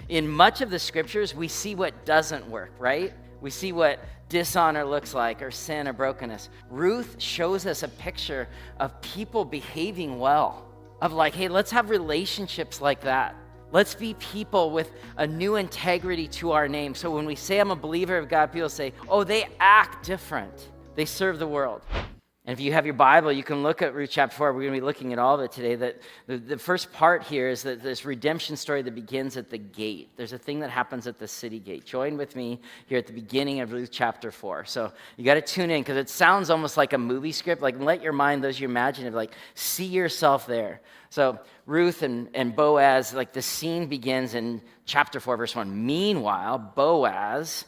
in much of the scriptures, we see what doesn't work, right? We see what dishonor looks like, or sin or brokenness. Ruth shows us a picture of people behaving well, of like, hey, let's have relationships like that. Let's be people with a new integrity to our name. So when we say I'm a believer of God, people say, oh, they act different. They serve the world. And if you have your Bible, you can look at Ruth chapter 4. We're going to be looking at all of it today. That the first part here is that this redemption story that begins at the gate. There's a thing that happens at the city gate. Join with me here at the beginning of Ruth chapter 4. So you got to tune in because it sounds almost like a movie script. Like let your mind, those you imagine, like see yourself there. So Ruth and Boaz, like the scene begins in chapter 4, verse 1. Meanwhile, Boaz,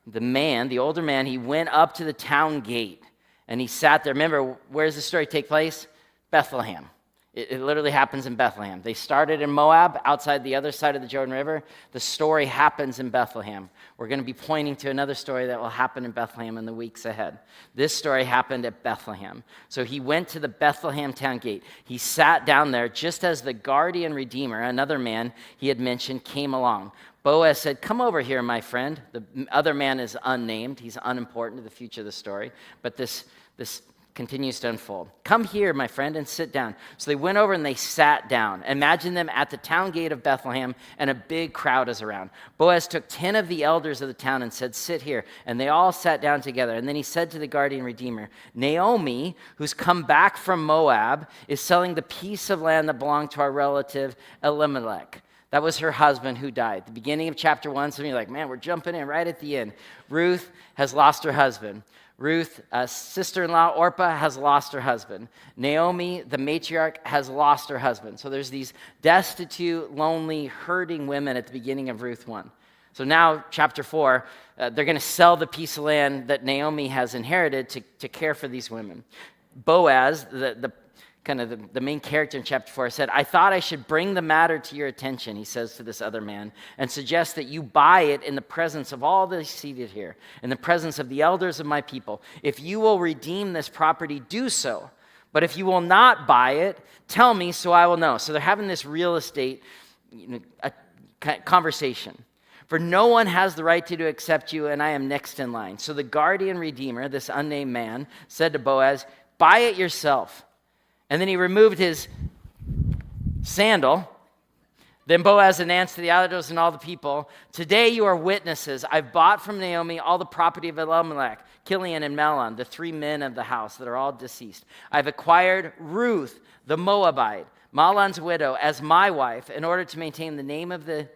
the man, the older man, he went up to the town gate. And he sat there. Remember, where does the story take place? Bethlehem. It literally happens in Bethlehem. They started in Moab, outside the other side of the Jordan River. The story happens in Bethlehem. We're going to be pointing to another story that will happen in Bethlehem in the weeks ahead. This story happened at Bethlehem. So he went to the Bethlehem town gate. He sat down there just as the guardian redeemer, another man he had mentioned, came along. Boaz said, come over here, my friend. The other man is unnamed. He's unimportant to the future of the story. But this continues to unfold. Come here, my friend, and sit down. So they went over and they sat down. Imagine them at the town gate of Bethlehem, and a big crowd is around. Boaz took 10 of the elders of the town and said, sit here. And they all sat down together. And then he said to the guardian redeemer, Naomi, who's come back from Moab, is selling the piece of land that belonged to our relative Elimelech. That was her husband who died. The beginning of chapter 1, some of you are like, man, we're jumping in right at the end. Ruth has lost her husband. Ruth, sister-in-law Orpah, has lost her husband. Naomi, the matriarch, has lost her husband. So there's these destitute, lonely, hurting women at the beginning of Ruth 1. So now, chapter 4, they're going to sell the piece of land that Naomi has inherited to care for these women. Boaz, the main character in chapter 4, said, I thought I should bring the matter to your attention, he says to this other man, and suggest that you buy it in the presence of all those seated here, in the presence of the elders of my people. If you will redeem this property, do so. But if you will not buy it, tell me so I will know. So they're having this real estate conversation. For no one has the right to accept you, and I am next in line. So the guardian redeemer, this unnamed man, said to Boaz, buy it yourself. And then he removed his sandal. Then Boaz announced to the elders and all the people, today you are witnesses. I've bought from Naomi all the property of Elimelech, Kilion, and Mahlon, the 3 men of the house that are all deceased. I've acquired Ruth, the Moabite, Mahlon's widow, as my wife in order to maintain the name of the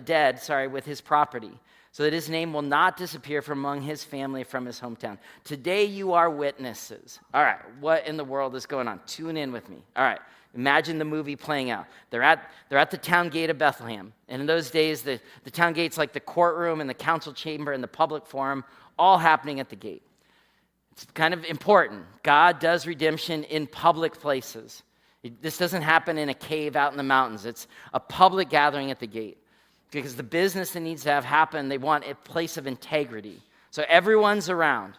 dead, with his property, so that his name will not disappear from among his family, from his hometown. Today you are witnesses. All right, what in the world is going on? Tune in with me. All right, imagine the movie playing out. They're at the town gate of Bethlehem. And in those days, the town gate's like the courtroom and the council chamber and the public forum, all happening at the gate. It's kind of important. God does redemption in public places. This doesn't happen in a cave out in the mountains. It's a public gathering at the gate. Because the business that needs to have happen, they want a place of integrity. So everyone's around.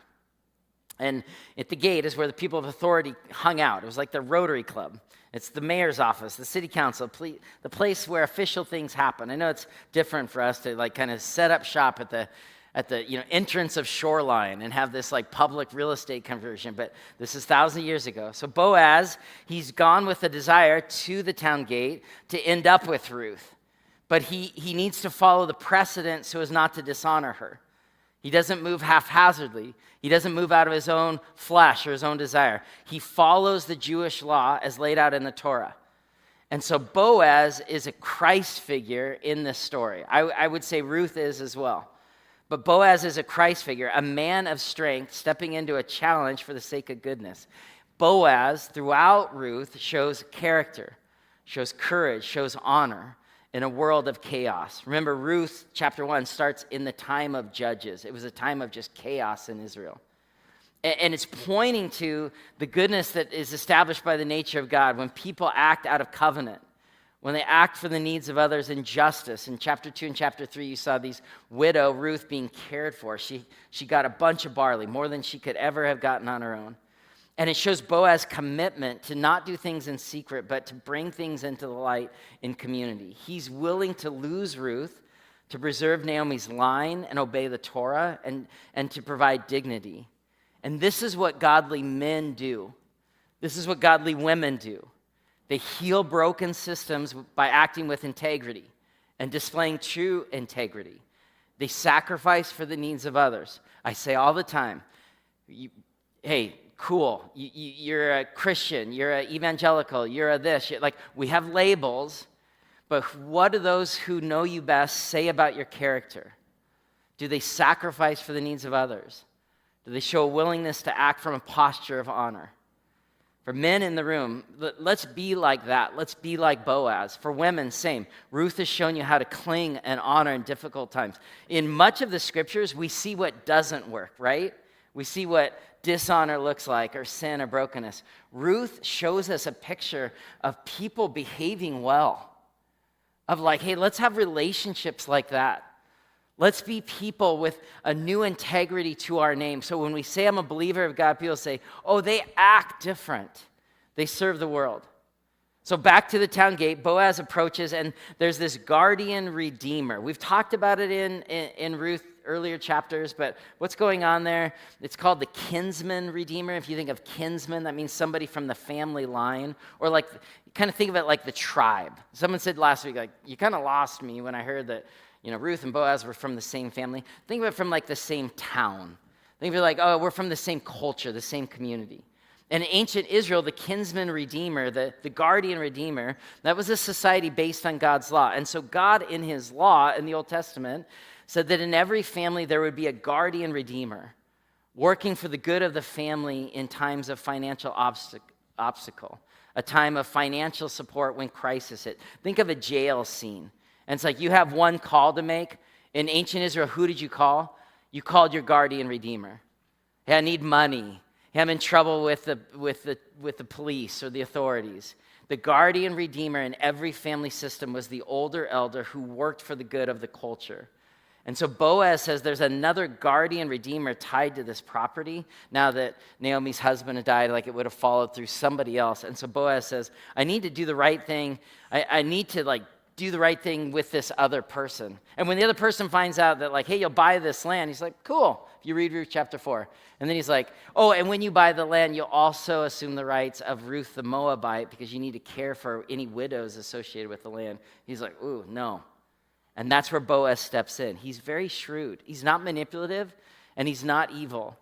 And at the gate is where the people of authority hung out. It was like the Rotary Club. It's the mayor's office, the city council, the place where official things happen. I know it's different for us to kind of set up shop at the entrance of Shoreline and have this public real estate conversion, but this is thousands of years ago. So Boaz, he's gone with a desire to the town gate to end up with Ruth. But he needs to follow the precedent so as not to dishonor her. He doesn't move haphazardly. He doesn't move out of his own flesh or his own desire. He follows the Jewish law as laid out in the Torah. And so Boaz is a Christ figure in this story. I would say Ruth is as well. But Boaz is a Christ figure, a man of strength stepping into a challenge for the sake of goodness. Boaz, throughout Ruth, shows character, shows courage, shows honor, in a world of chaos. Remember, Ruth chapter 1 starts in the time of Judges. It was a time of just chaos in Israel. And it's pointing to the goodness that is established by the nature of God when people act out of covenant, when they act for the needs of others in justice. In chapter 2 and chapter 3, you saw these widow, Ruth, being cared for. She got a bunch of barley, more than she could ever have gotten on her own. And it shows Boaz's commitment to not do things in secret, but to bring things into the light in community. He's willing to lose Ruth to preserve Naomi's line and obey the Torah and to provide dignity. And this is what godly men do. This is what godly women do. They heal broken systems by acting with integrity and displaying true integrity. They sacrifice for the needs of others. I say all the time, hey, cool, you're a Christian, you're an evangelical, you're a this. We have labels, but what do those who know you best say about your character? Do they sacrifice for the needs of others? Do they show a willingness to act from a posture of honor? For men in the room, let's be like that. Let's be like Boaz. For women, same. Ruth has shown you how to cling and honor in difficult times. In much of the scriptures, we see what doesn't work, right? We see what dishonor looks like, or sin or brokenness. Ruth shows us a picture of people behaving well. Of hey, let's have relationships like that. Let's be people with a new integrity to our name. So when we say I'm a believer of God, people say, oh, they act different. They serve the world. So back to the town gate, Boaz approaches, and there's this guardian redeemer. We've talked about it in Ruth earlier chapters, but what's going on there? It's called the kinsman redeemer. If you think of kinsman, that means somebody from the family line, or kind of think of it like the tribe. Someone said last week, you kind of lost me when I heard that Ruth and Boaz were from the same family. Think of it from the same town. Think of it oh, we're from the same culture, the same community. In ancient Israel, the kinsman redeemer, the guardian redeemer, that was a society based on God's law. And so God, in his law in the Old Testament, said that in every family there would be a guardian redeemer working for the good of the family in times of financial obstacle, a time of financial support when crisis hit. Think of a jail scene. And it's you have one call to make. In ancient Israel, who did you call? You called your guardian redeemer. Hey, I need money. Hey, I'm in trouble with the police or the authorities. The guardian redeemer in every family system was the older elder who worked for the good of the culture. And so Boaz says there's another guardian redeemer tied to this property. Now that Naomi's husband had died, it would have followed through somebody else. And so Boaz says, I need to do the right thing. I need to do the right thing with this other person. And when the other person finds out that hey, you'll buy this land, he's like, cool. If you read Ruth chapter 4. And then he's like, oh, and when you buy the land, you'll also assume the rights of Ruth the Moabite because you need to care for any widows associated with the land. He's like, ooh, no. And that's where Boaz steps in. He's very shrewd. He's not manipulative and he's not evil,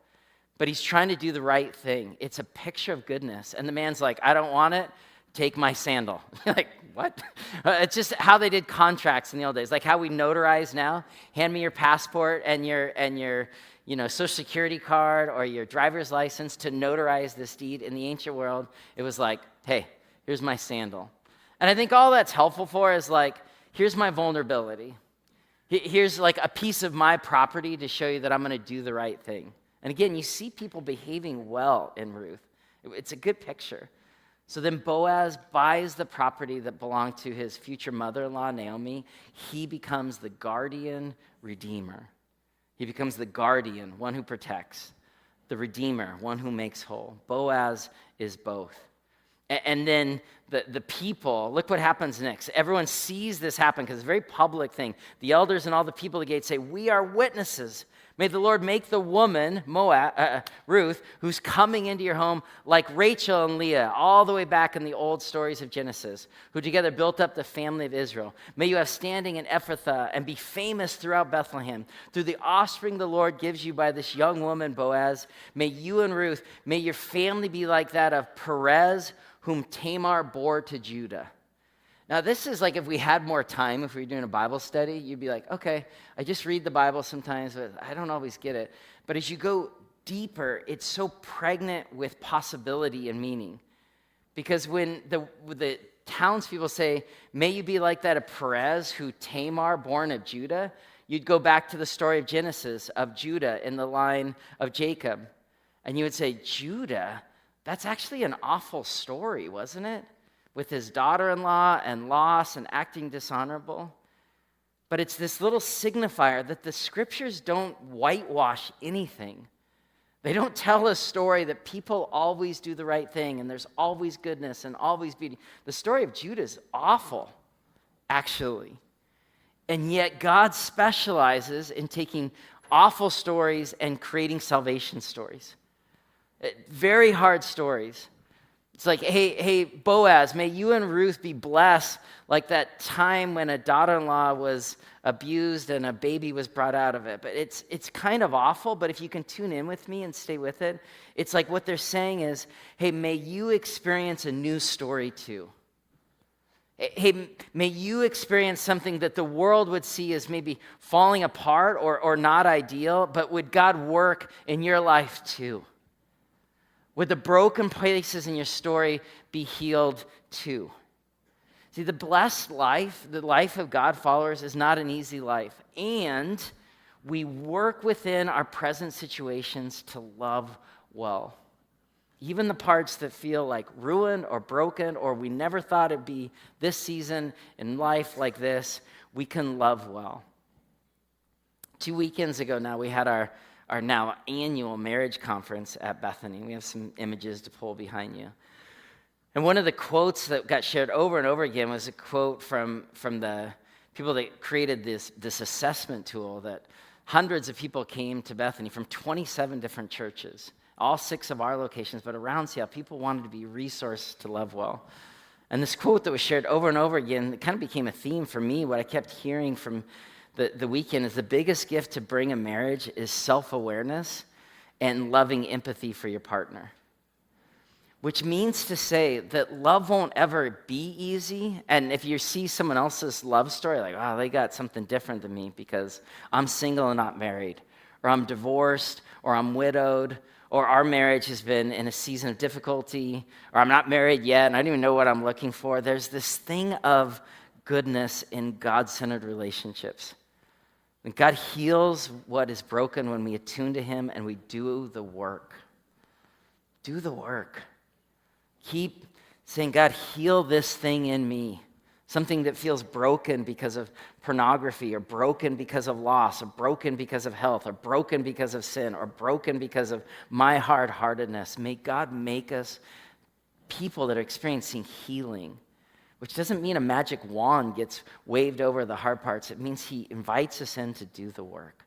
but he's trying to do the right thing. It's a picture of goodness. And the man's like, I don't want it. Take my sandal. You're like, what? It's just how they did contracts in the old days, how we notarize now. Hand me your passport and your social security card or your driver's license to notarize this deed. In the ancient world, it was hey, here's my sandal. And I think all that's helpful for is here's my vulnerability. Here's a piece of my property to show you that I'm going to do the right thing. And again, you see people behaving well in Ruth. It's a good picture. So then Boaz buys the property that belonged to his future mother-in-law, Naomi. He becomes the guardian redeemer. He becomes the guardian, one who protects, the redeemer, one who makes whole. Boaz is both. And then the people, look what happens next. Everyone sees this happen because it's a very public thing. The elders and all the people at the gate say, we are witnesses. May the Lord make the woman, Ruth, who's coming into your home like Rachel and Leah, all the way back in the old stories of Genesis, who together built up the family of Israel. May you have standing in Ephrathah and be famous throughout Bethlehem. Through the offspring the Lord gives you by this young woman, Boaz, may you and Ruth, may your family be like that of Perez, whom Tamar bore to Judah. Now, this is if we had more time, if we were doing a Bible study, you'd be like, okay, I just read the Bible sometimes, but I don't always get it. But as you go deeper, it's so pregnant with possibility and meaning. Because when the townspeople say, may you be like that of Perez, who Tamar, born of Judah, you'd go back to the story of Genesis, of Judah in the line of Jacob. And you would say, Judah, that's actually an awful story, wasn't it? With his daughter-in-law and loss and acting dishonorable. But it's this little signifier that the scriptures don't whitewash anything. They don't tell a story that people always do the right thing and there's always goodness and always beauty. The story of Judah is awful, actually. And yet God specializes in taking awful stories and creating salvation stories. Very hard stories. It's like, hey, Boaz, may you and Ruth be blessed like that time when a daughter-in-law was abused and a baby was brought out of it. But it's kind of awful, but if you can tune in with me and stay with it, it's like what they're saying is, hey, may you experience a new story too. Hey, may you experience something that the world would see as maybe falling apart or not ideal, but would God work in your life too? Would the broken places in your story be healed too? See, the blessed life, the life of God followers, is not an easy life. And we work within our present situations to love well. Even the parts that feel like ruined or broken, or we never thought it'd be this season in life like this, we can love well. 2 weekends ago now, we had our now annual marriage conference at Bethany. We have some images to pull behind you. And one of the quotes that got shared over and over again was a quote from the people that created this assessment tool that hundreds of people came to Bethany from 27 different churches, all 6 of our locations, but around Seattle, people wanted to be resourced to love well. And this quote that was shared over and over again, it kind of became a theme for me. What I kept hearing from the weekend is the biggest gift to bring a marriage is self-awareness and loving empathy for your partner. Which means to say that love won't ever be easy. And if you see someone else's love story, like, wow, they got something different than me because I'm single and not married, or I'm divorced, or I'm widowed, or our marriage has been in a season of difficulty, or I'm not married yet and I don't even know what I'm looking for. There's this thing of goodness in God-centered relationships. And God heals what is broken when we attune to him and we do the work. Do the work. Keep saying, God, heal this thing in me. Something that feels broken because of pornography, or broken because of loss, or broken because of health, or broken because of sin, or broken because of my hard-heartedness. May God make us people that are experiencing healing, which doesn't mean a magic wand gets waved over the hard parts. It means he invites us in to do the work.